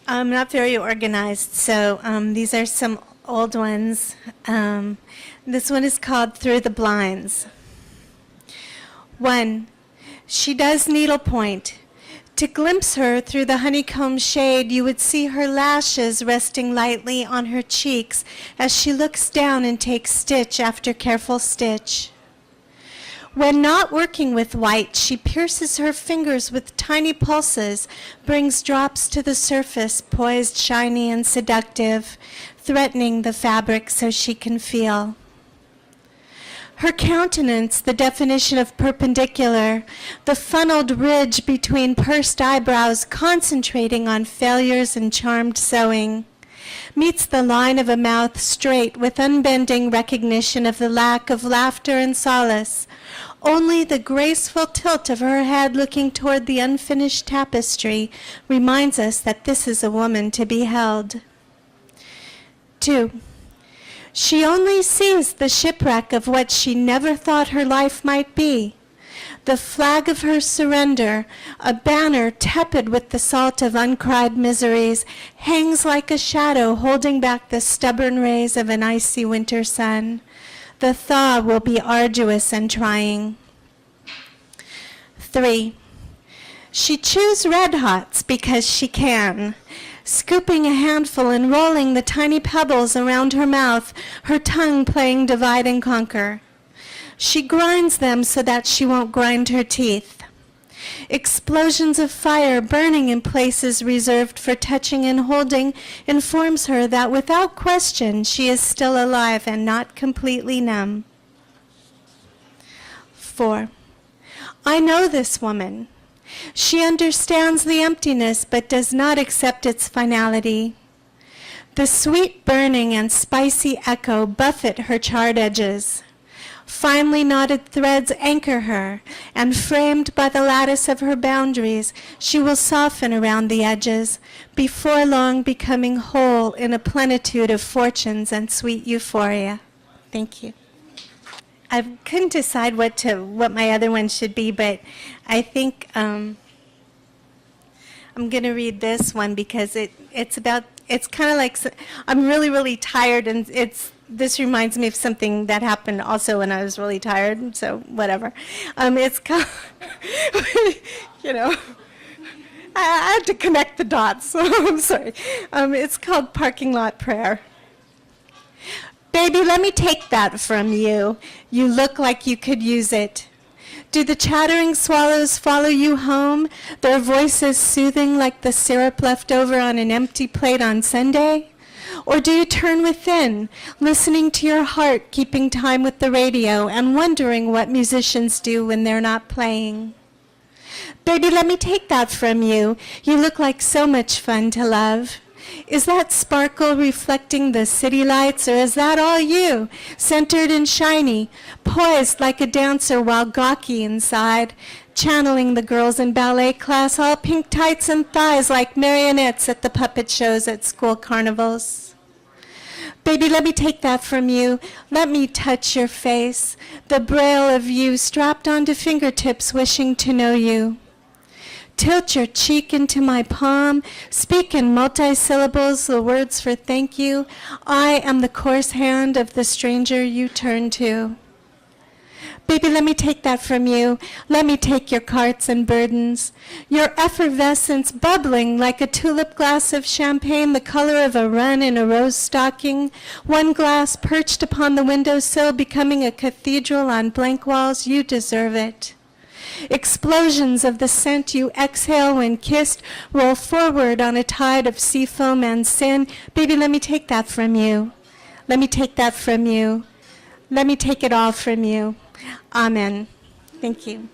I'm not very organized, so these are some old ones. This one is called Through the Blinds. 1. She does needlepoint. To glimpse her through the honeycomb shade, you would see her lashes resting lightly on her cheeks as she looks down and takes stitch after careful stitch. When not working with white, she pierces her fingers with tiny pulses, brings drops to the surface, poised, shiny, and seductive, threatening the fabric so she can feel. Her countenance, the definition of perpendicular, the funneled ridge between pursed eyebrows concentrating on failures and charmed sewing, meets the line of a mouth straight with unbending recognition of the lack of laughter and solace. Only the graceful tilt of her head looking toward the unfinished tapestry reminds us that this is a woman to be held. 2. She only sees the shipwreck of what she never thought her life might be. The flag of her surrender, a banner tepid with the salt of uncried miseries, hangs like a shadow holding back the stubborn rays of an icy winter sun. The thaw will be arduous and trying. 3. She chews red hots because she can, scooping a handful and rolling the tiny pebbles around her mouth, her tongue playing divide and conquer. She grinds them so that she won't grind her teeth. Explosions of fire burning in places reserved for touching and holding informs her that without question she is still alive and not completely numb. 4. I know this woman. She understands the emptiness but does not accept its finality. The sweet burning and spicy echo buffet her charred edges. Finely knotted threads anchor her, and framed by the lattice of her boundaries, she will soften around the edges, before long becoming whole in a plenitude of fortunes and sweet euphoria. Thank you. I couldn't decide what my other one should be, but I think I'm going to read this one because it's kind of like, I'm really, really tired, and this reminds me of something that happened also when I was really tired, so whatever. It's called, I had to connect the dots, so I'm sorry. It's called Parking Lot Prayer. Baby, let me take that from you. You look like you could use it. Do the chattering swallows follow you home, their voices soothing like the syrup left over on an empty plate on Sunday? Or do you turn within, listening to your heart, keeping time with the radio, and wondering what musicians do when they're not playing? Baby, let me take that from you. You look like so much fun to love. Is that sparkle reflecting the city lights, or is that all you, centered and shiny, poised like a dancer while gawky inside, channeling the girls in ballet class, all pink tights and thighs like marionettes at the puppet shows at school carnivals? Baby, let me take that from you. Let me touch your face, the braille of you strapped onto fingertips wishing to know you. Tilt your cheek into my palm, speak in multi-syllables the words for thank you. I am the coarse hand of the stranger you turn to. Baby, let me take that from you. Let me take your carts and burdens, your effervescence bubbling like a tulip glass of champagne the color of a run in a rose stocking, one glass perched upon the windowsill becoming a cathedral on blank walls. You deserve it. Explosions of the scent you exhale when kissed roll forward on a tide of sea foam and sin. Baby, let me take that from you. Let me take that from you. Let me take it all from you. Amen. Thank you.